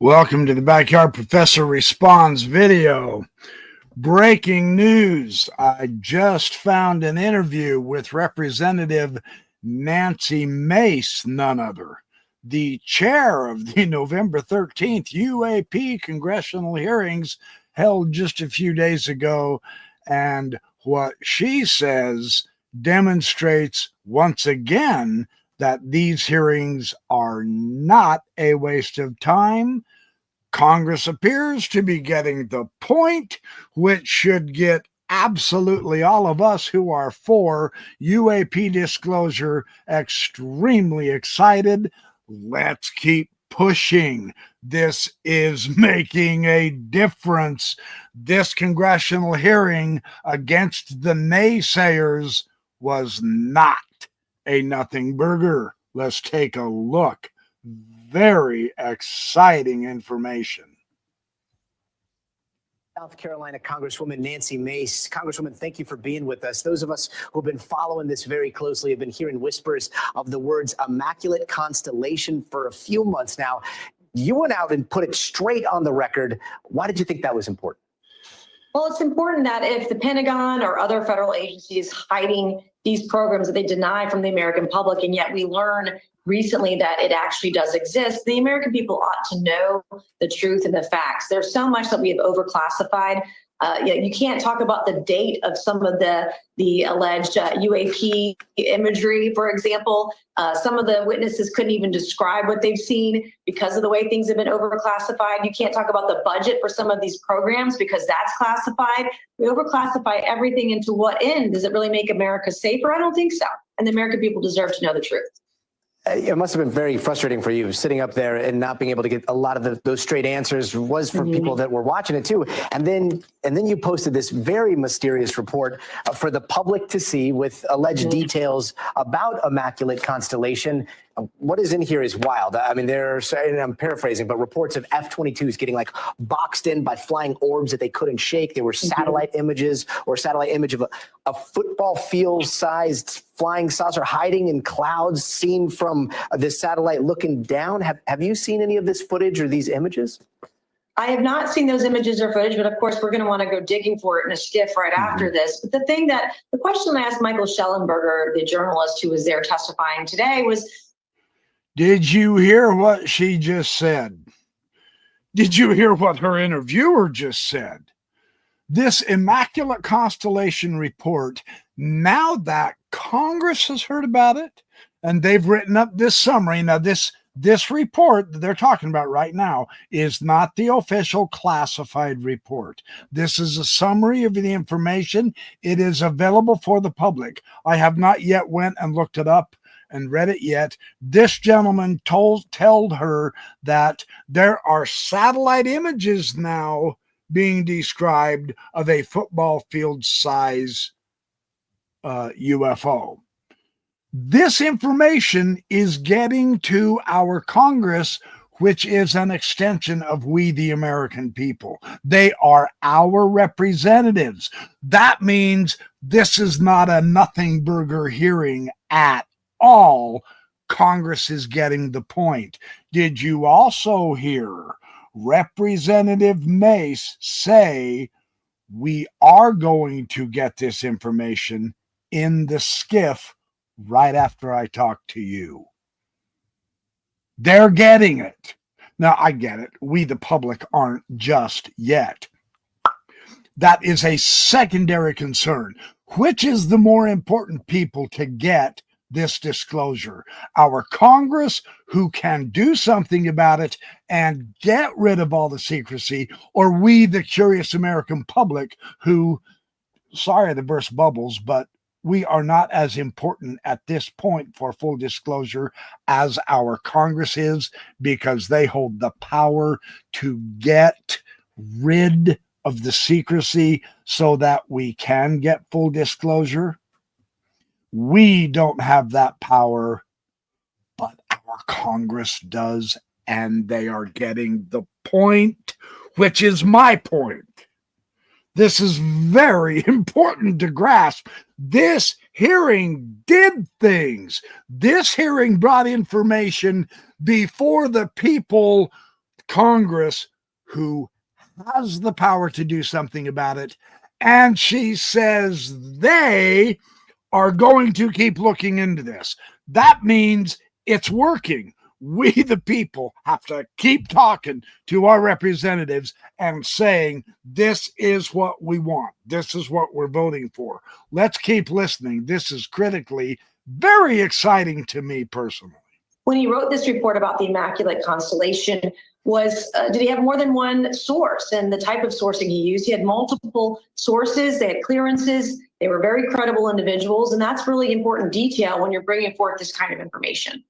Welcome to the Backyard Professor Responds video. Breaking news. I just found an interview with Representative Nancy Mace, none other, the chair of the November 13th UAP Congressional Hearings held just a few days ago. And what she says demonstrates once again that these hearings are not a waste of time. Congress appears to be getting the point, which should get absolutely all of us who are for UAP disclosure extremely excited. Let's keep pushing. This is making a difference. This congressional hearing against the naysayers was not a nothing burger. Let's take a look. Very exciting information. South Carolina Congresswoman Nancy Mace. Congresswoman, thank you for being with us. Those of us who've been following this very closely have been hearing whispers of the words Immaculate constellation for a few months now. You went out and put it straight on the record. Why did you think that was important? Well, it's important that if the Pentagon or other federal agencies hiding these programs that they deny from the American public, and yet we learn recently that it actually does exist, the American people ought to know the truth and the facts. There's so much that we have overclassified. You can't talk about the date of some of the alleged UAP imagery, for example. Some of the witnesses couldn't even describe what they've seen because of the way things have been overclassified. You can't talk about the budget for some of these programs because that's classified. We overclassify everything into what end? Does it really make America safer? I don't think so. And the American people deserve to know the truth. It must have been very frustrating for you sitting up there and not being able to get a lot of those straight answers. Was for people that were watching it too. And then you posted this very mysterious report for the public to see with alleged details about Immaculate constellation. What is in here is wild. I mean, and I'm paraphrasing, but reports of F-22s getting like boxed in by flying orbs that they couldn't shake. There were satellite images or satellite image of a football field sized flying saucer hiding in clouds seen from this satellite looking down. Have you seen any of this footage or these images? I have not seen those images or footage, but of course we're going to want to go digging for it in a skiff right after this. But the question I asked Michael Schellenberger, the journalist who was there testifying today, was, did you hear what she just said? Did you hear what her interviewer just said? This Immaculate constellation report, now that Congress has heard about it and they've written up this summary. Now, this report that they're talking about right now is not the official classified report. This is a summary of the information. It is available for the public. I have not yet went and looked it up and read it yet. This gentleman told her that there are satellite images now being described of a football field size UFO. This information is getting to our Congress, which is an extension of we, the American people. They are our representatives. That means this is not a nothing burger hearing at all. Congress is getting the point. Did you also hear Representative Mace say we are going to get this information in the skiff right after I talk to you? They're getting it. Now, I get it. We, the public, aren't just yet. That is a secondary concern. Which is the more important people to get this disclosure? Our Congress, who can do something about it and get rid of all the secrecy, or we, the curious American public, who, sorry to burst bubbles, but we are not as important at this point for full disclosure as our Congress is, because they hold the power to get rid of the secrecy so that we can get full disclosure. We don't have that power, but our Congress does, and they are getting the point, which is my point. This is very important to grasp. This hearing did things. This hearing brought information before the people Congress, who has the power to do something about it, and she says they are going to keep looking into this. That means it's working. We, the people, have to keep talking to our representatives and saying, this is what we want. This is what we're voting for. Let's keep listening. This is critically very exciting to me personally. When he wrote this report about the Immaculate constellation, did he have more than one source? And the type of sourcing he used, he had multiple sources, they had clearances, they were very credible individuals, and that's really important detail when you're bringing forth this kind of information.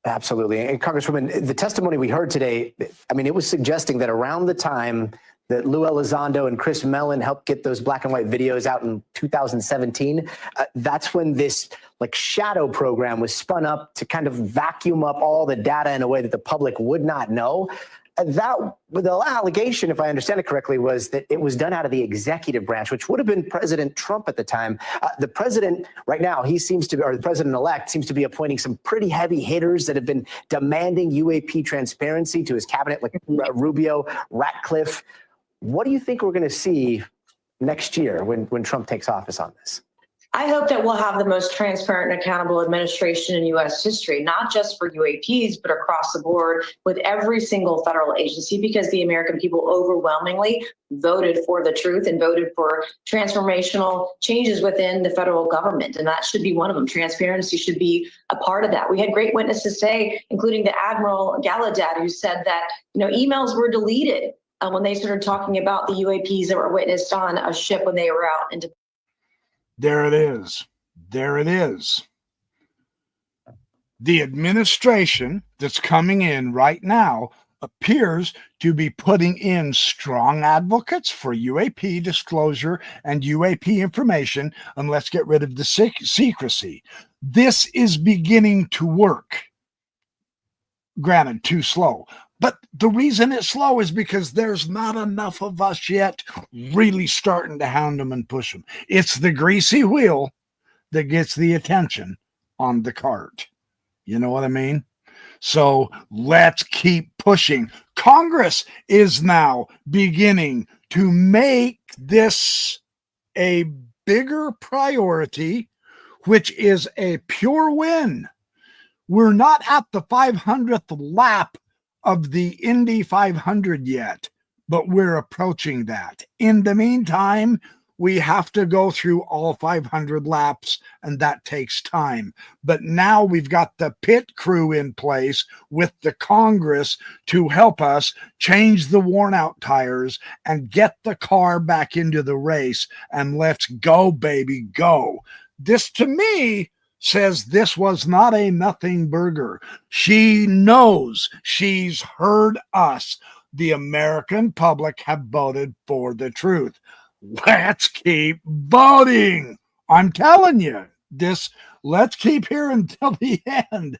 Absolutely. And Congresswoman, the testimony we heard today, I mean, it was suggesting that around the time that Lou Elizondo and Chris Mellon helped get those black and white videos out in 2017, that's when this shadow program was spun up to kind of vacuum up all the data in a way that the public would not know. The allegation, if I understand it correctly, was that it was done out of the executive branch, which would have been President Trump at the time. The president right now, or the president-elect seems to be appointing some pretty heavy hitters that have been demanding UAP transparency to his cabinet, like Rubio, Ratcliffe. What do you think we're going to see next year when Trump takes office on this? I hope that we'll have the most transparent and accountable administration in U.S. history, not just for UAPs, but across the board with every single federal agency, because the American people overwhelmingly voted for the truth and voted for transformational changes within the federal government. And that should be one of them. Transparency should be a part of that. We had great witnesses today, including the Admiral Gallaudet, who said that, emails were deleted when they started talking about the UAPs that were witnessed on a ship when they were out into. There it is. There it is. The administration that's coming in right now appears to be putting in strong advocates for UAP disclosure and UAP information, and let's get rid of the secrecy. This is beginning to work. Granted, too slow. But the reason it's slow is because there's not enough of us yet really starting to hound them and push them. It's the greasy wheel that gets the attention on the cart. You know what I mean? So let's keep pushing. Congress is now beginning to make this a bigger priority, which is a pure win. We're not at the 500th lap of the Indy 500 yet, but we're approaching that. In the meantime, we have to go through all 500 laps, and that takes time. But now we've got the pit crew in place with the Congress to help us change the worn out tires and get the car back into the race. And let's go, baby, go. This, to me, says this was not a nothing burger. She knows, she's heard us. The American public have voted for the truth. Let's keep voting. I'm telling you, let's keep here until the end.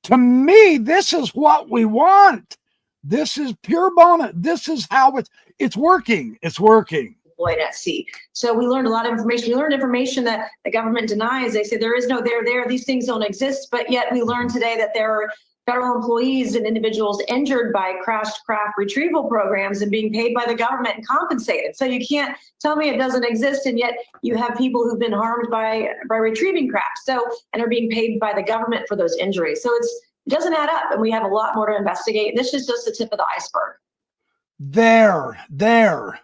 To me, this is what we want. This is pure bonus. This is how it's working. It's working. At sea. So we learned a lot of information. We learned information that the government denies. They say there is no there. These things don't exist. But yet we learned today that there are federal employees and individuals injured by crashed craft retrieval programs and being paid by the government and compensated. So you can't tell me it doesn't exist, and yet you have people who've been harmed by retrieving craft. And are being paid by the government for those injuries. So it doesn't add up, and we have a lot more to investigate. This is just the tip of the iceberg. There.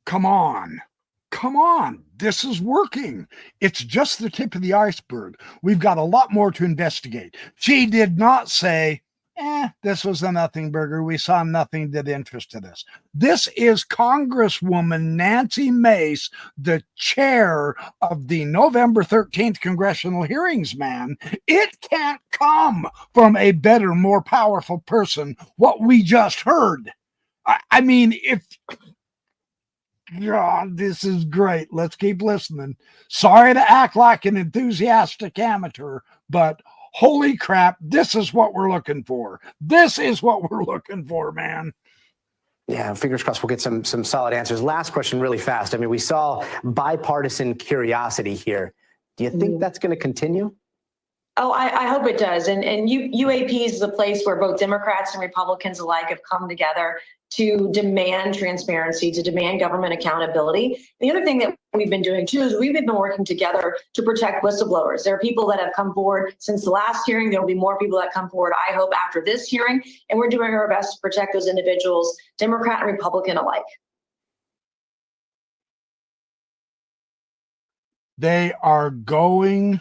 Come on. This is working. It's just the tip of the iceberg. We've got a lot more to investigate. She did not say, this was a nothing burger. We saw nothing that interested us. This is Congresswoman Nancy Mace, the chair of the November 13th Congressional Hearings, man. It can't come from a better, more powerful person, what we just heard. I mean, God, this is great. Let's keep listening. Sorry to act like an enthusiastic amateur, but holy crap, this is what we're looking for. This is what we're looking for, man. Yeah, fingers crossed we'll get some solid answers. Last question really fast. I mean, we saw bipartisan curiosity here. Do you think that's going to continue? Oh, I hope it does. And UAPs is a place where both Democrats and Republicans alike have come together to demand transparency, to demand government accountability. The other thing that we've been doing too is we've been working together to protect whistleblowers. There are people that have come forward since the last hearing. There'll be more people that come forward, I hope, after this hearing. And we're doing our best to protect those individuals, Democrat and Republican alike. They are going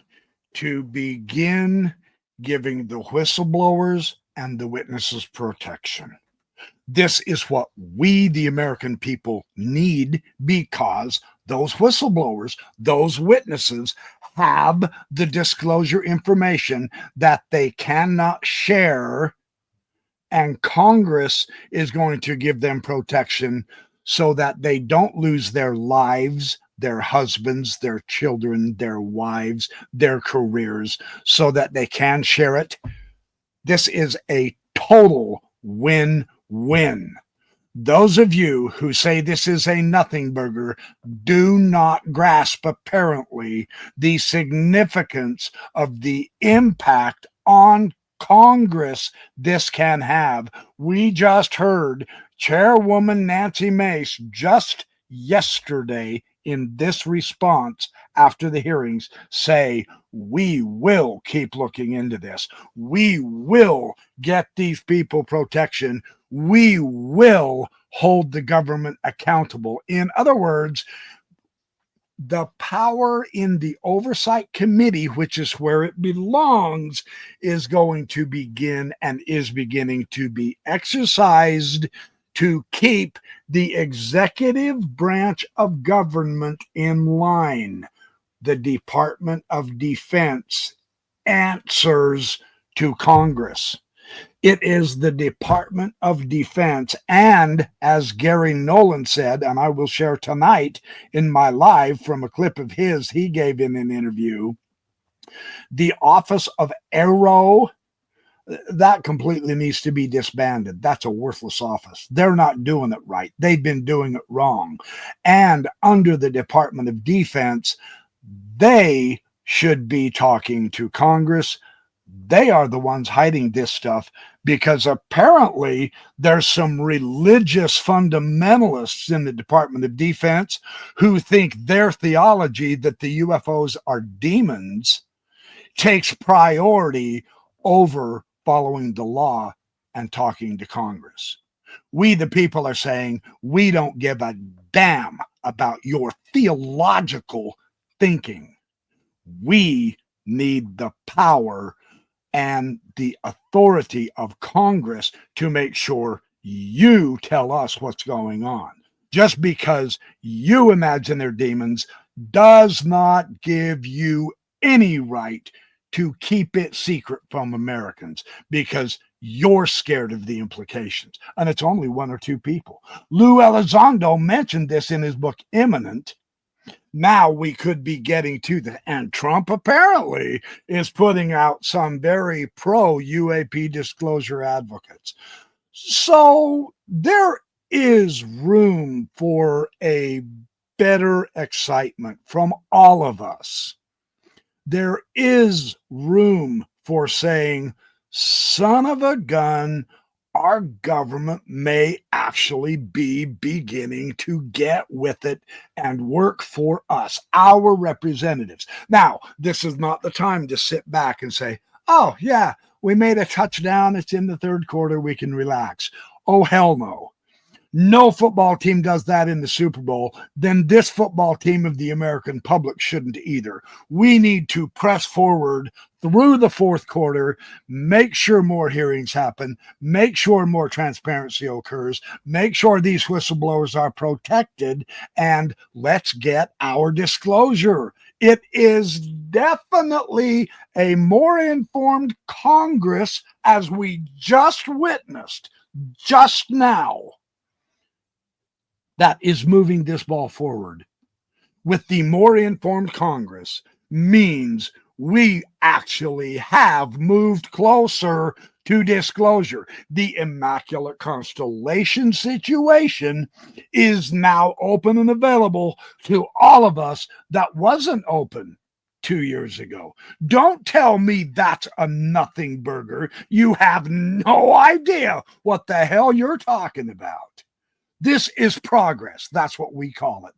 to begin giving the whistleblowers and the witnesses protection. This is what we, the American people, need, because those whistleblowers, those witnesses, have the disclosure information that they cannot share, and Congress is going to give them protection so that they don't lose their lives, their husbands, their children, their wives, their careers, so that they can share it. This is a total win-win. Those of you who say this is a nothing burger do not grasp, apparently, the significance of the impact on Congress this can have. We just heard Chairwoman Nancy Mace just yesterday in this response after the hearings say, we will keep looking into this. We will get these people protection. We will hold the government accountable. In other words, the power in the oversight committee, which is where it belongs, is going to begin and is beginning to be exercised to keep the executive branch of government in line. The Department of Defense answers to Congress. It is the Department of Defense, and as Gary Nolan said, and I will share tonight in my live from a clip of his he gave in an interview, the Office of Aero, that completely needs to be disbanded. That's a worthless office. They're not doing it right. They've been doing it wrong. And under the Department of Defense, they should be talking to Congress. They are the ones hiding this stuff, because apparently there's some religious fundamentalists in the Department of Defense who think their theology that the UFOs are demons takes priority over following the law and talking to Congress. We, the people, are saying we don't give a damn about your theological thinking. We need the power and the authority of Congress to make sure you tell us what's going on. Just because you imagine they're demons does not give you any right to keep it secret from Americans, because you're scared of the implications. And it's only one or two people. Lou Elizondo mentioned this in his book, Imminent. Now we could be getting to that. And Trump apparently is putting out some very pro UAP disclosure advocates. So there is room for a better excitement from all of us. There is room for saying, son of a gun, our government may actually be beginning to get with it and work for us, our representatives. Now, this is not the time to sit back and say, oh, yeah, we made a touchdown. It's in the third quarter. We can relax. Oh, hell no. No football team does that in the Super Bowl. Then this football team of the American public shouldn't either. We need to press forward through the fourth quarter, make sure more hearings happen, make sure more transparency occurs, make sure these whistleblowers are protected, and let's get our disclosure. It is definitely a more informed Congress, as we just witnessed just now, that is moving this ball forward. With the more informed Congress means we actually have moved closer to disclosure. The Immaculate constellation situation is now open and available to all of us that wasn't open 2 years ago. Don't tell me that's a nothing burger. You have no idea what the hell you're talking about. This is progress. That's what we call it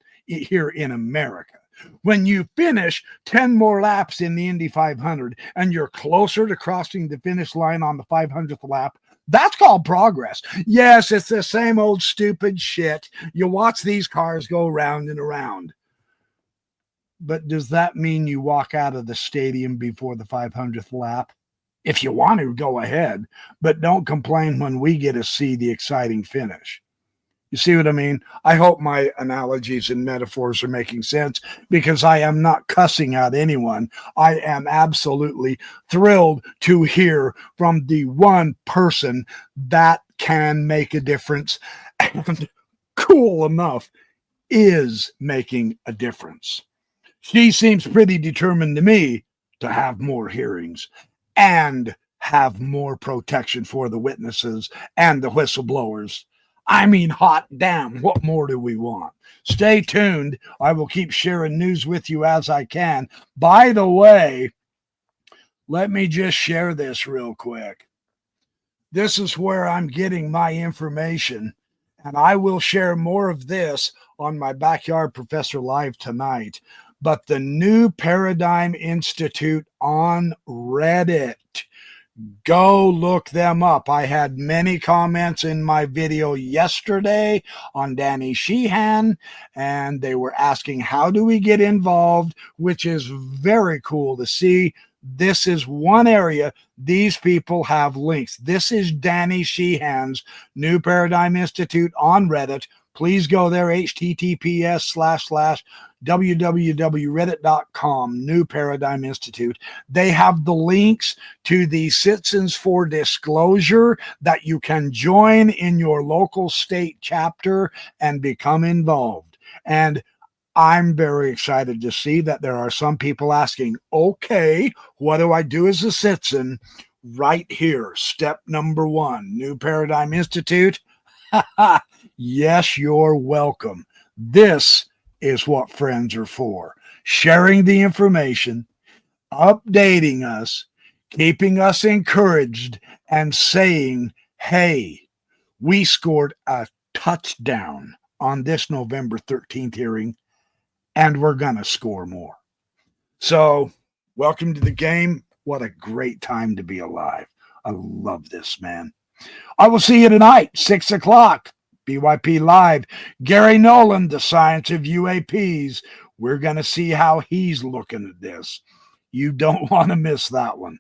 here in America. When you finish 10 more laps in the Indy 500 and you're closer to crossing the finish line on the 500th lap, that's called progress. Yes, it's the same old stupid shit. You watch these cars go round and around. But does that mean you walk out of the stadium before the 500th lap? If you want to, go ahead, but don't complain when we get to see the exciting finish. You see what I mean? I hope my analogies and metaphors are making sense, because I am not cussing out anyone. I am absolutely thrilled to hear from the one person that can make a difference and, cool enough, is making a difference. She seems pretty determined to me to have more hearings and have more protection for the witnesses and the whistleblowers. I mean, hot damn, what more do we want? Stay tuned. I will keep sharing news with you as I can. By the way, let me just share this real quick. This is where I'm getting my information, and I will share more of this on my Backyard Professor Live tonight. But the New Paradigm Institute on Reddit, go look them up. I had many comments in my video yesterday on Danny Sheehan, and they were asking, how do we get involved? Which is very cool to see. This is one area. These people have links. This is Danny Sheehan's New Paradigm Institute on Reddit. Please go there, https://www.reddit.com, New Paradigm Institute. They have the links to the Citizens for Disclosure that you can join in your local state chapter and become involved. And I'm very excited to see that there are some people asking, okay, what do I do as a citizen? Right here, step number 1, New Paradigm Institute. Yes, you're welcome. This is what friends are for. Sharing the information, updating us, keeping us encouraged, and saying, hey, we scored a touchdown on this November 13th hearing, and we're going to score more. So, welcome to the game. What a great time to be alive. I love this, man. I will see you tonight, 6 o'clock, BYP Live. Gary Nolan, The Science of UAPs. We're going to see how he's looking at this. You don't want to miss that one.